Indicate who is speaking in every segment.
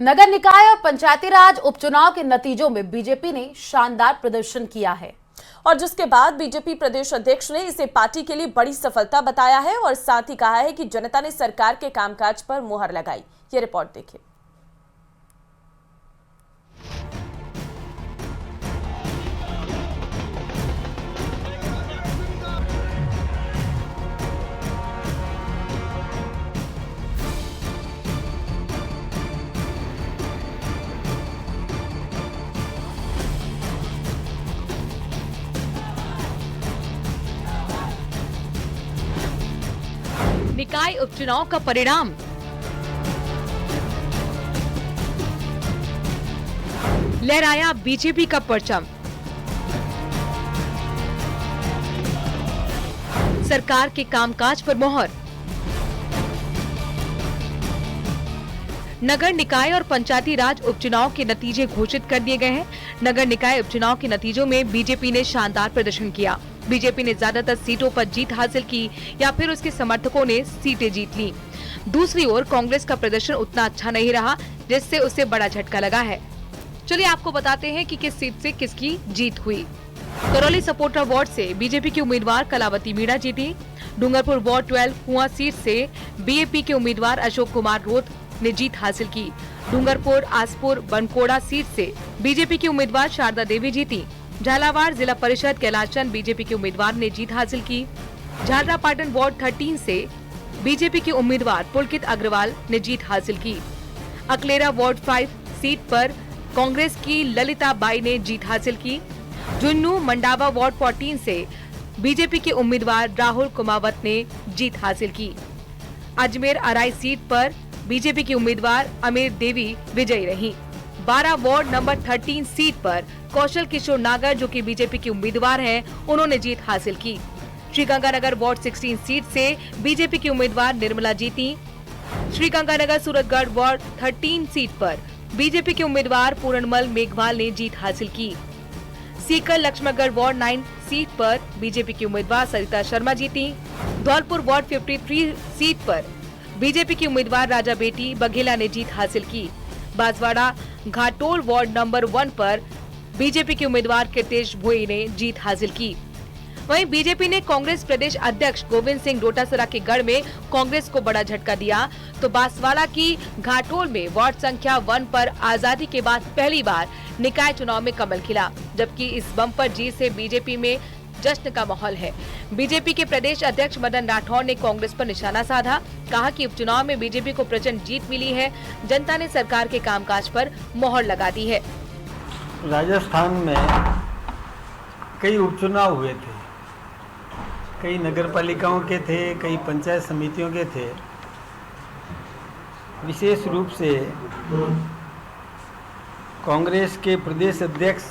Speaker 1: नगर निकाय और पंचायती राज उपचुनाव के नतीजों में बीजेपी ने शानदार प्रदर्शन किया है
Speaker 2: और जिसके बाद बीजेपी प्रदेश अध्यक्ष ने इसे पार्टी के लिए बड़ी सफलता बताया है और साथ ही कहा है कि जनता ने सरकार के कामकाज पर मुहर लगाई। ये रिपोर्ट देखिए।
Speaker 3: निकाय उपचुनाव का परिणाम। लहराया बीजेपी का परचम। सरकार के कामकाज पर मोहर। नगर निकाय और पंचायती राज उपचुनाव के नतीजे घोषित कर दिए गए हैं। नगर निकाय उपचुनाव के नतीजों में बीजेपी ने शानदार प्रदर्शन किया। बीजेपी ने ज्यादातर सीटों पर जीत हासिल की या फिर उसके समर्थकों ने सीटें जीत ली। दूसरी ओर कांग्रेस का प्रदर्शन उतना अच्छा नहीं रहा, जिससे उसे बड़ा झटका लगा है। चलिए आपको बताते हैं कि किस सीट से किसकी जीत हुई। करौली सपोर्टा वार्ड से बीजेपी की उम्मीदवार कलावती मीणा जीती। डूंगरपुर वार्ड 12 कुआं सीट से बीएपी के उम्मीदवार अशोक कुमार रोत ने जीत हासिल की। डूंगरपुर आसपुर बनकोड़ा सीट से बीजेपी की उम्मीदवार शारदा देवी जीती। झालावाड़ जिला परिषद कैलाशचंद बीजेपी के उम्मीदवार ने जीत हासिल की। झालरापाटन वार्ड 13 से बीजेपी के उम्मीदवार पुलकित अग्रवाल ने जीत हासिल की। अकलेरा वार्ड 5 सीट पर कांग्रेस की ललिता बाई ने जीत हासिल की। जुन्नू मंडावा वार्ड 14 से बीजेपी के उम्मीदवार राहुल कुमावत ने जीत हासिल की। अजमेर अराई सीट पर बीजेपी की उम्मीदवार अमीर देवी विजयी रही। 12 वार्ड नंबर 13 सीट पर कौशल किशोर नागर, जो कि बीजेपी के उम्मीदवार हैं, उन्होंने जीत हासिल की। श्रीगंगानगर वार्ड 16 सीट से बीजेपी की उम्मीदवार निर्मला जीती। श्रीगंगानगर सूरतगढ़ वार्ड 13 सीट पर बीजेपी के उम्मीदवार पूर्णमल मेघवाल ने जीत हासिल की। सीकर लक्ष्मणगढ़ वार्ड 9 सीट पर बीजेपी की उम्मीदवार सरिता शर्मा जीती। धौलपुर वार्ड 53 सीट पर बीजेपी की उम्मीदवार राजा बेटी बघेला ने जीत हासिल की। बांसवाड़ा घाटोल वार्ड नंबर 1 पर बीजेपी के उम्मीदवार कीर्तेश भोई ने जीत हासिल की। वहीं बीजेपी ने कांग्रेस प्रदेश अध्यक्ष गोविंद सिंह डोटासरा के गढ़ में कांग्रेस को बड़ा झटका दिया, तो बांसवाड़ा की घाटोल में वार्ड संख्या 1 पर आजादी के बाद पहली बार निकाय चुनाव में कमल खिला, जबकि इस बम्पर जीत से बीजेपी में जश्न का माहौल है। बीजेपी के प्रदेश अध्यक्ष मदन राठौर ने कांग्रेस पर निशाना साधा। कहा कि उपचुनाव में बीजेपी को प्रचंड जीत मिली है। जनता ने सरकार के कामकाज पर मोहर लगा दी है।
Speaker 4: राजस्थान में कई उपचुनाव हुए थे, कई नगर पालिकाओं के थे, कई पंचायत समितियों के थे। विशेष रूप से कांग्रेस के प्रदेश अध्यक्ष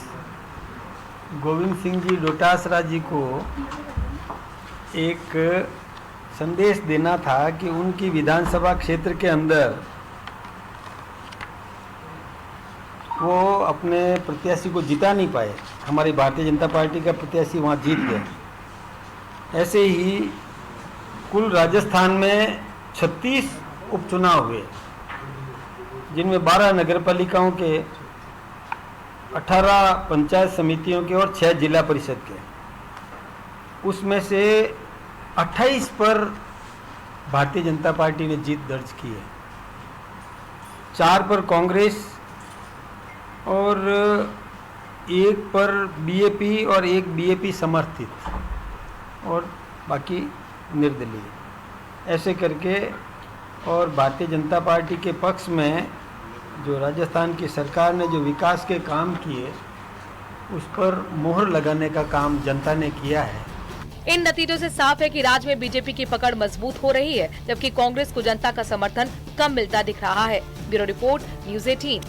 Speaker 4: गोविंद सिंह जी डोटासरा जी को एक संदेश देना था कि उनकी विधानसभा क्षेत्र के अंदर वो अपने प्रत्याशी को जिता नहीं पाए। हमारी भारतीय जनता पार्टी का प्रत्याशी वहाँ जीत गए। ऐसे ही कुल राजस्थान में 36 उपचुनाव हुए, जिनमें 12 नगर पालिकाओं के, 18 पंचायत समितियों के और 6 जिला परिषद के। उसमें से 28 पर भारतीय जनता पार्टी ने जीत दर्ज की है, 4 पर कांग्रेस और 1 पर बीएपी और 1 बीएपी समर्थित और बाकी निर्दलीय। ऐसे करके और भारतीय जनता पार्टी के पक्ष में जो राजस्थान की सरकार ने जो विकास के काम किए, उस पर मोहर लगाने का काम जनता ने किया है।
Speaker 3: इन नतीजों से साफ है कि राज्य में बीजेपी की पकड़ मजबूत हो रही है, जबकि कांग्रेस को जनता का समर्थन कम मिलता दिख रहा है। Bureau report, news 18।